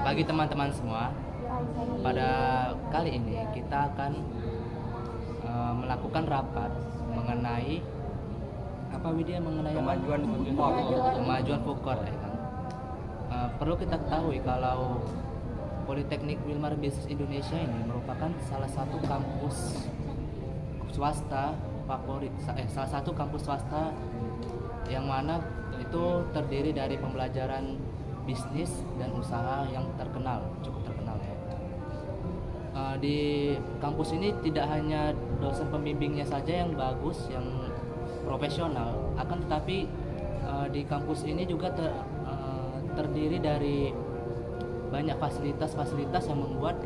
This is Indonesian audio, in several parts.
Bagi teman-teman semua, pada kali ini kita akan melakukan rapat mengenai apa Widya, mengenai kemajuan food court ya kan. Perlu kita ketahui kalau Politeknik Wilmar Bisnis Indonesia ini merupakan salah satu kampus swasta favorit, salah satu kampus swasta yang mana itu terdiri dari pembelajaran bisnis dan usaha yang cukup terkenal ya. Di kampus ini tidak hanya dosen pembimbingnya saja yang bagus, yang profesional, akan tetapi di kampus ini juga terdiri dari banyak fasilitas-fasilitas yang membuat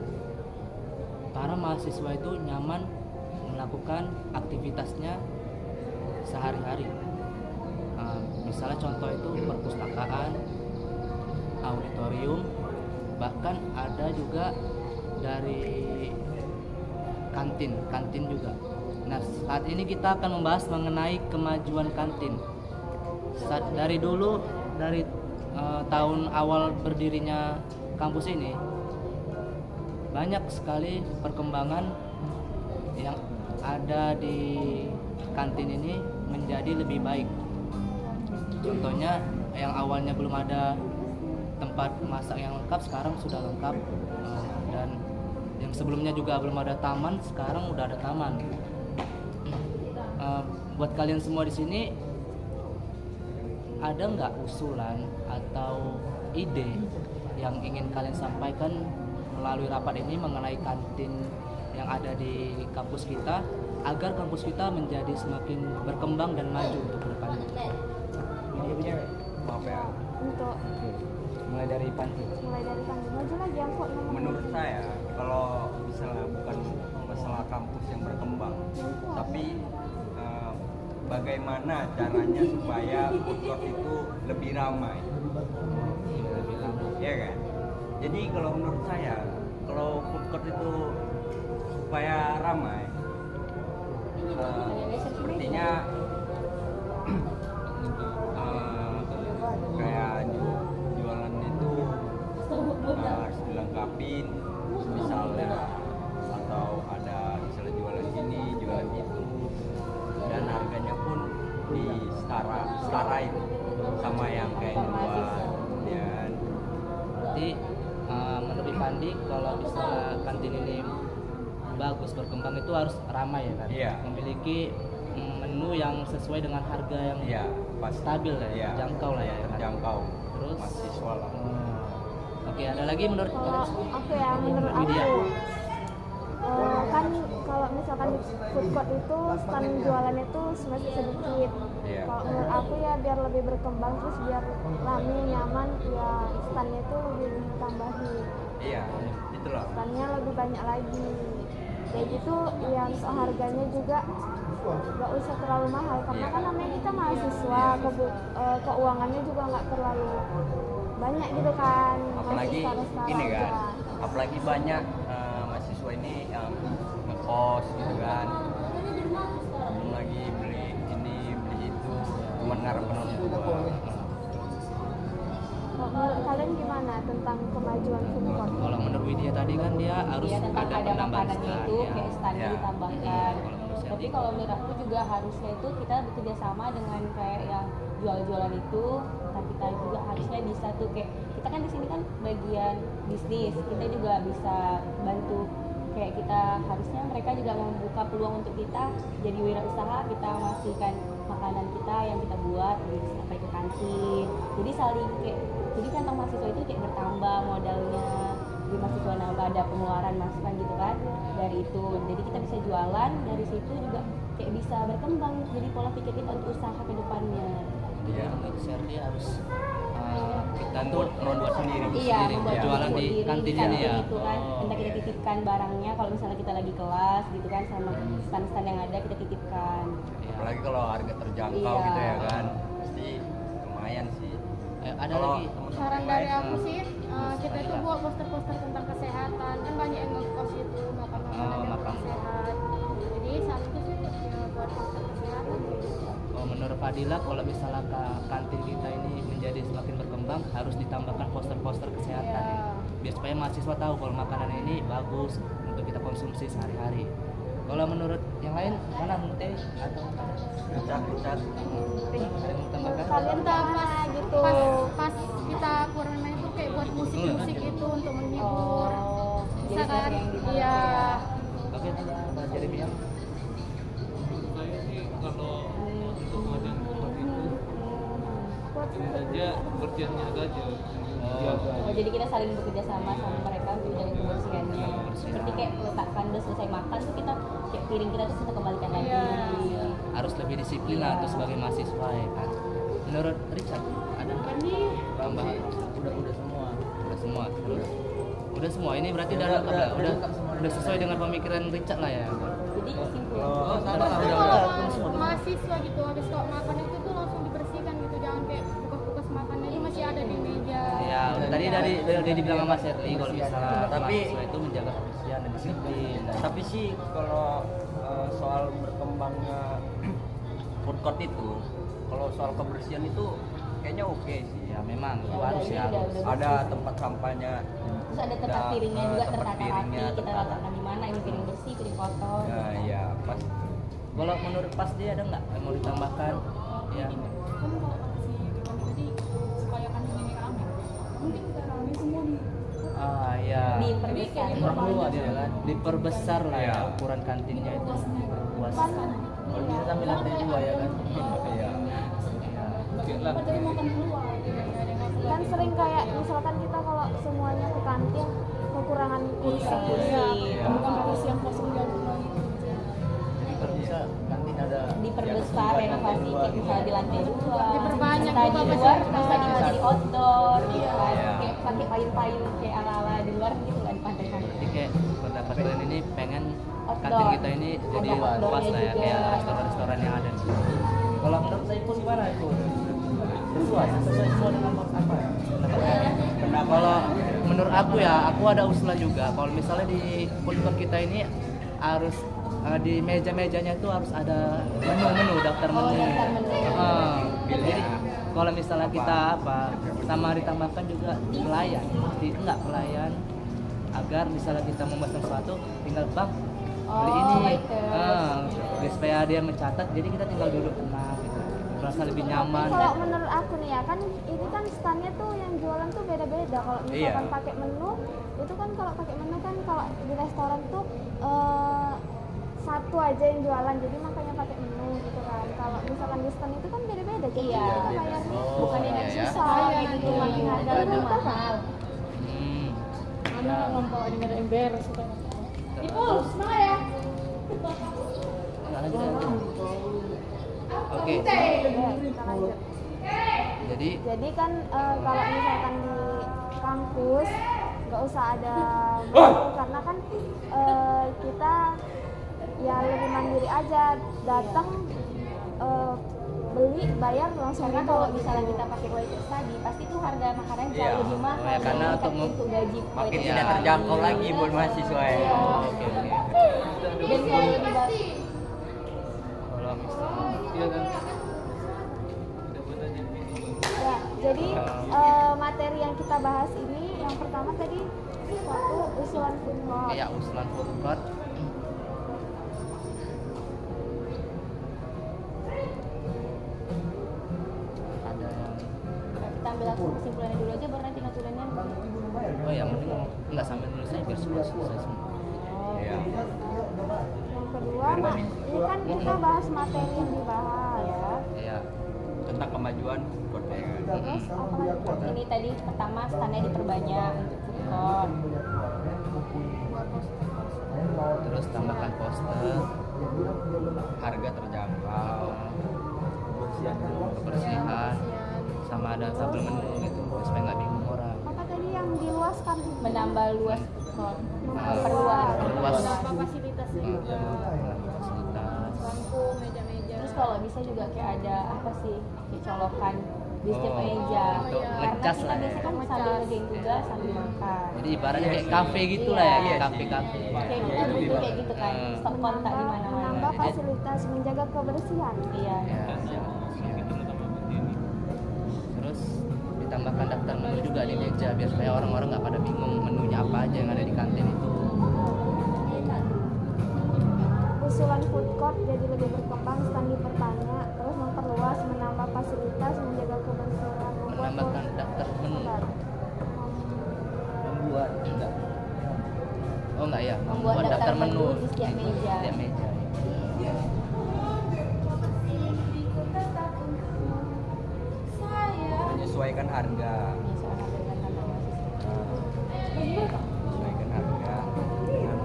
para mahasiswa itu nyaman melakukan aktivitasnya sehari-hari. Misalnya contoh itu perpustakaan, auditorium, bahkan ada juga dari kantin juga. Nah, saat ini kita akan membahas mengenai kemajuan kantin. Dari tahun awal berdirinya kampus ini, banyak sekali perkembangan yang ada di kantin ini menjadi lebih baik. Contohnya yang awalnya belum ada tempat masak yang lengkap, sekarang sudah lengkap, dan yang sebelumnya juga belum ada taman, sekarang udah ada taman. Buat kalian semua di sini, ada nggak usulan atau ide yang ingin kalian sampaikan melalui rapat ini mengenai kantin yang ada di kampus kita, agar kampus kita menjadi semakin berkembang dan maju untuk kedepannya? Maaf ya. Untuk Mulai dari Panji. maju lagi yang kok ngomong. Menurut saya, kalau misalnya bukan masalah kampus yang berkembang, tapi bagaimana caranya supaya food court itu lebih ramai. Ya kan? Jadi kalau menurut saya, kalau food court itu supaya ramai, sepertinya kayak jualan itu harus dilengkapin, misalnya, atau ada misalnya jualan ini, jualan itu, dan harganya pun setarain sama yang kayak di luar. Dan Jadi menurut Pandi, kalau misalnya kantin ini bagus berkembang itu harus ramai ya kan? Iya. Memiliki menu yang sesuai dengan harga yang stabil lah ya, terjangkau lah ya kan? terjangkau. Terus mahasiswa lah. Oke, ada lagi menurut Kalau aku ya, menurut Widya? aku kan kalau misalkan food court itu stand jualan itu semakin sedikit. Iya. Kalau menurut aku ya biar lebih berkembang, terus biar rame nyaman, ya standnya itu lebih ditambahi, Iya, itulah. standnya lebih banyak lagi. Kayak gitu, yang harganya juga nggak usah terlalu mahal, karena kan namanya kita mahasiswa, keuangannya juga nggak terlalu banyak gitu kan. Apalagi Masih setara-setara ini kan, aja. apalagi banyak mahasiswa ini yang ngekos gitu kan, belum lagi beli ini beli itu, cuma ngarepin orang tua. Menurut kalian gimana tentang kemajuan food court? Kalau menurut Widya tadi kan dia harus tentang ada ada penambahan makanan stand, itu ya. kayak standnya Ya. ditambahkan. Kalau menurut Tapi Sandy, kalau menurut aku juga harusnya itu kita bekerja sama dengan kayak yang jual-jualan itu, kita juga harusnya bisa tuh kayak kita kan di sini kan bagian bisnis, kita juga bisa bantu, kayak kita harusnya mereka juga membuka peluang untuk kita jadi wirausaha, kita masihkan makanan kita yang kita buat sampai ke kantin, jadi saling kayak, jadi kantong mahasiswa itu kayak bertambah modalnya, di mahasiswa nambah, ada pengeluaran masukan gitu kan dari itu, jadi kita bisa jualan dari situ juga kayak bisa berkembang, jadi pola pikir kita untuk usaha ke depannya. Jadi menurut Sandy harus kita tuh Produk sendiri. Iya, sendiri, membuat jualan produk di sendiri, kantin ini ya. itu kan, Oh, entah kita iya. titipkan barangnya kalau misalnya kita lagi kelas gitu kan, sama stand-stand yang ada kita titipkan. Iya. Apalagi kalau harga terjangkau Iya. gitu ya kan, pasti lumayan sih. Ada Kalau lagi teman-teman Saran yang dari lain, aku sih, kita itu buat poster-poster tentang kesehatan, kan banyak yang ngekos itu makan makanan yang makan. kurang sehat. Jadi saat itu sih ya buat poster kesehatan. menurut Fadila, kalau misalnya kantin kita ini menjadi semakin berkembang, harus ditambahkan poster-poster kesehatan. Ya, biar supaya mahasiswa tahu kalau makanan ini bagus untuk kita konsumsi sehari-hari. Kalau menurut yang lain mana Mute atau Richard ada yang mau tambahkan? Kalian gimana gitu? Pas kita corona itu kayak buat musik-musik itu untuk menghibur. Jadi Bisa kan? sering gitu. Iya. Oke, apa jadi bilang? Saya sih kalau untuk keadaan seperti itu ini saja pengertiannya saja. Oh, jadi kita saling bekerja sama mereka untuk menjaga kebersihannya. Seperti kayak letakkan udah selesai makan tuh kita kayak piring kita tuh kita kembalikan lagi. Iya. Harus lebih disiplin lah untuk sebagai mahasiswa ya kan. Menurut Richard ada tambahan? udah semua. Udah semua. Terus udah semua. Ini berarti udah sesuai dengan pemikiran Richard lah ya. Jadi kesimpulan. Tapi kalau mahasiswa gitu habis kalau makan itu tuh langsung dibersihkan gitu, jangan kayak bekas-bekas makannya itu masih ada di meja. Ya, tadi dari dibilang sama Sherly kalau misalnya Tapi- mahasiswa itu menjaga kebersihan dan disiplin. Tapi sih kalau soal berkembangnya food court itu, kalau soal kebersihan itu kayaknya oke sih. Ya memang itu Ya, harus udah, ya. udah, Harus. udah. Ada tempat sampahnya. Terus ada tempat Udah, piringnya juga tempat tertata piringnya rapi, kita tertata. letakkan di mana, ini piring bersih, piring kotor. Nah, ya pas. Kalau menurut Pas dia ada nggak yang mau ditambahkan? Ya. Ah ya. Diperbesar. Ya kan? Diperbesar lah ya Iya. ukuran kantinnya itu luas. Kan Kalau bisa sampai lantai 2 ya kan. Iya. kan sering kayak misalkan kita kalau semuanya ke kantin kekurangan kursi. Iya. Bukan kursi yang kosong di rumah gitu. Jadi kalau bisa kantin ada Diperbesar renovasi kayak misalnya di lantai 2. Diperbanyak Kita juga di luar fasilitas. bisa jadi outdoor gitu kan. Iya. Kayak pakai payung-payung kayak ala-ala di luar gitu nggak di pantai kan. Berarti kayak pendapat kalian ini pengen Outdoor. kantin kita ini jadi Ada luas outdoornya lah ya juga. kayak restoran-restoran yang ada di sini. Kalau menurut saya pun gimana itu? Sesuai semua dengan apa ya? Kalau menurut aku ya, aku ada usulan juga. Kalau misalnya di food court kita ini harus di meja-mejanya itu harus ada menu-menu, daftar menu. daftar menu. Jadi kalau misalnya kita sama ditambahkan juga pelayan, enggak pelayan agar misalnya kita memesan sesuatu tinggal bang beli ini, gitu. supaya dia mencatat, jadi kita tinggal duduk tenang, gitu. Merasa lebih nyaman. Kalau menurut aku nih ya kan ini kan standnya tuh yang jualan tuh beda-beda. Kalau misalkan Iya. pakai menu itu kan kalau pakai menu kan kalau di restoran tuh satu aja yang jualan jadi makanya pakai menu gitu kan. Kalau misalkan di stand itu kan beda-beda jadi Iya, kita beda. bayarnya Bukannya iya, yang ya. susah kayak gitu, makin harga Iya, lebih iya. mahal. Hmm. Mana ngomong ini ada ember suka. Oke. Ya, kita lanjut. Jadi Kan kalau misalkan di kampus nggak usah ada menu karena kan kita ya lebih mandiri aja datang beli bayar langsung Karena gitu. kalau misalnya kita pakai waitress tadi, pasti tuh harga makanan Iya. jauh lebih mahal. Oh ya, karena dibandingkan untuk gaji Makin waitress tidak Iya. terjangkau lagi buat mahasiswa ya. Iya. oke. Dan jauh lebih baik. Kalau misalnya Iya kan? Dapat aja minimum. Ya, jadi materi yang kita bahas ini yang pertama tadi suatu usulan food court. kayak usulan food court, ada yang Kita ambil langsung kesimpulannya dulu aja baru nanti notulennya. oh ya mending nggak sampai nulisnya biar semua selesai semua. Iya. Yang kedua, ini kan kita bahas materi yang dibahas ya. Ya. Tentang kemajuan food court ya kan. Terus apa lagi? Ini tadi pertama standnya diperbanyak untuk food court. Terus tambahkan poster, Harga terjangkau. kebersihan, sama ada tabel menu gitu supaya nggak bingung orang. Apa tadi yang diluaskan? Menambah luas food court. Perluas. Apa fasilitasnya juga. Fasilitas. Lampu, meja-meja. Terus kalau bisa juga kayak ada apa sih kayak colokan di setiap Oh, meja. untuk Karena ngecas kita lah ya. biasanya kan sambil ngerjain tugas sambil makan. Jadi ibaratnya kayak kafe gitu lah ya, Iya, kayak iya kafe-kafe. Kayak gitu, kayak gitu kan. Stop kontak di mana-mana. Menambah Jadi- fasilitas menjaga kebersihan. Iya. Ya. Kita mau tambah ini. Terus ditambah menambahkan daftar menu juga di meja biar supaya orang-orang nggak pada bingung menunya apa aja yang ada di kantin itu. Usulan food court jadi lebih berkembang, stand dipertanya, terus memperluas, menambah fasilitas, menjaga kebersihan, Menambahkan daftar menu. Membuat enggak. Oh enggak ya, Membuat daftar menu di setiap Di meja. setiap meja. Menyesuaikan harga. Menyesuaikan harga dengan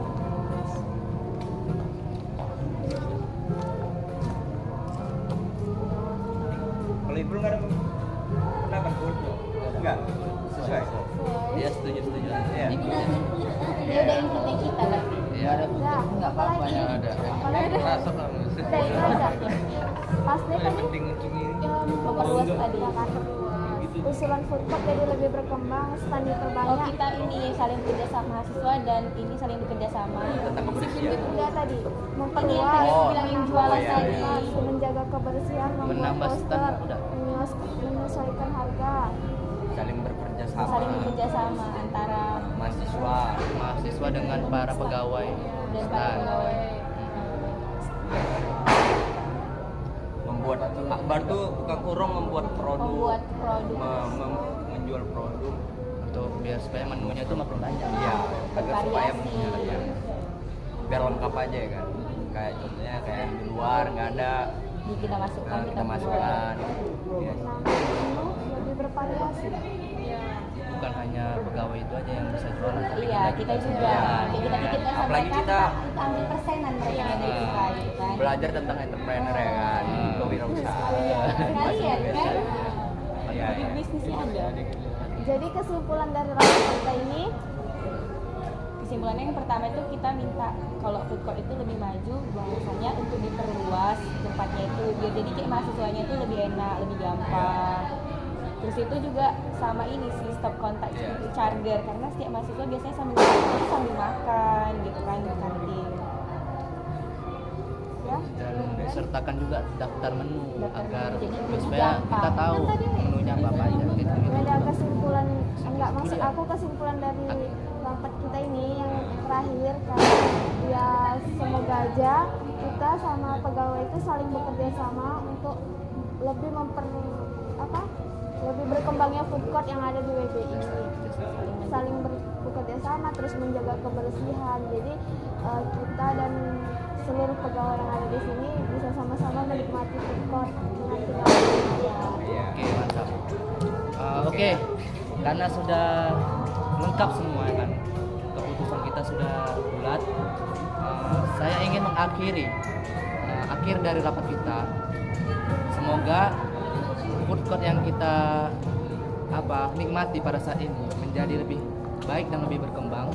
kalau ibu nggak ada pendapat buruk enggak sesuai Iya setuju. Iya. Ikutin. Dia udah inputnya kita tapi. Iya ada. Ya, Nggak apa-apa apalagi? ya ada. Apalagi? Masuk lah. Udah itu aja. Pasti Yang tadi penting ujung ini. Memperluas tadi. ya kan. Usulan food court jadi lebih berkembang, stand Oh diperbanyak. kita ini saling bekerja sama mahasiswa dan ini saling bekerja sama. tentang kebersihan. Enggak tadi Ini yang memperluas, tadi Oh. bilang yang jualan Oh, iya, tadi. iya. menjaga kebersihan, membuat Menambah poster, stand, udah. menyesuaikan harga. Saling bekerja sama Saling bekerja sama antara Mahasiswa dengan para pegawai. dan para Stand. pegawai. membuat akbar tuh bukan kurang membuat produk, Membuat produk. menjual produk Untuk biar supaya menunya itu makin banyak. ya agar supaya Bervariasi. ya, biar lengkap aja ya kan kayak contohnya kayak di luar nggak ada Jadi kita masukkan kita masukkan ya. Nah, lebih bervariasi. Bukan hanya pegawai itu aja yang bisa jualan, tapi Iya, kita juga. Iya. Kayak kita titipkan sama Apalagi mereka, kita- kita ambil persenan mereka yang dari kita gitu kan. belajar tentang entrepreneur ya kan kewirausahaan Kalian kan iya di iya bisnisnya ada. Jadi kesimpulan dari rapat kita ini, Kesimpulannya yang pertama itu kita minta kalau food court itu lebih maju bahwasanya untuk diperluas tempatnya itu biar jadi kayak mahasiswanya itu lebih enak, lebih gampang. Terus itu juga sama ini sih stop kontak charger karena setiap mahasiswa biasanya sambil makan gitu kan di kantin. ya, dan disertakan juga daftar menu Daftar agar menu, jadi supaya gampang. kita tahu menunya apa aja gitu. ada kesimpulan, enggak maksud aku kesimpulan dari rapat kita ini yang terakhir kan, ya semoga aja kita sama pegawai itu saling bekerja sama untuk lebih lebih berkembangnya food court yang ada di WB ini, saling bekerja sama terus menjaga kebersihan. Jadi kita dan seluruh pegawai yang ada di sini bisa sama-sama menikmati food court dengan tinggal iya Oke, mantap. Oke, karena sudah lengkap semua kan, keputusan kita sudah bulat. Saya ingin mengakhiri akhir dari rapat kita. Semoga food court yang kita nikmati pada saat ini menjadi lebih baik dan lebih berkembang,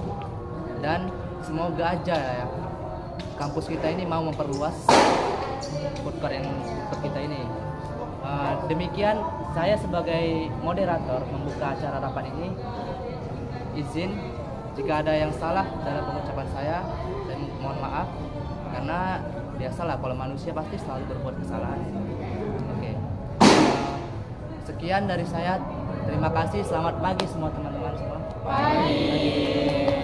dan semoga aja ya kampus kita ini mau memperluas food court yang seperti kita ini. Demikian saya sebagai moderator membuka acara rapat ini. Izin jika ada yang salah dalam pengucapan saya mohon maaf, karena biasalah kalau manusia pasti selalu berbuat kesalahan. Oke. Sekian dari saya. Terima kasih. Selamat pagi semua teman-teman semua. Bye.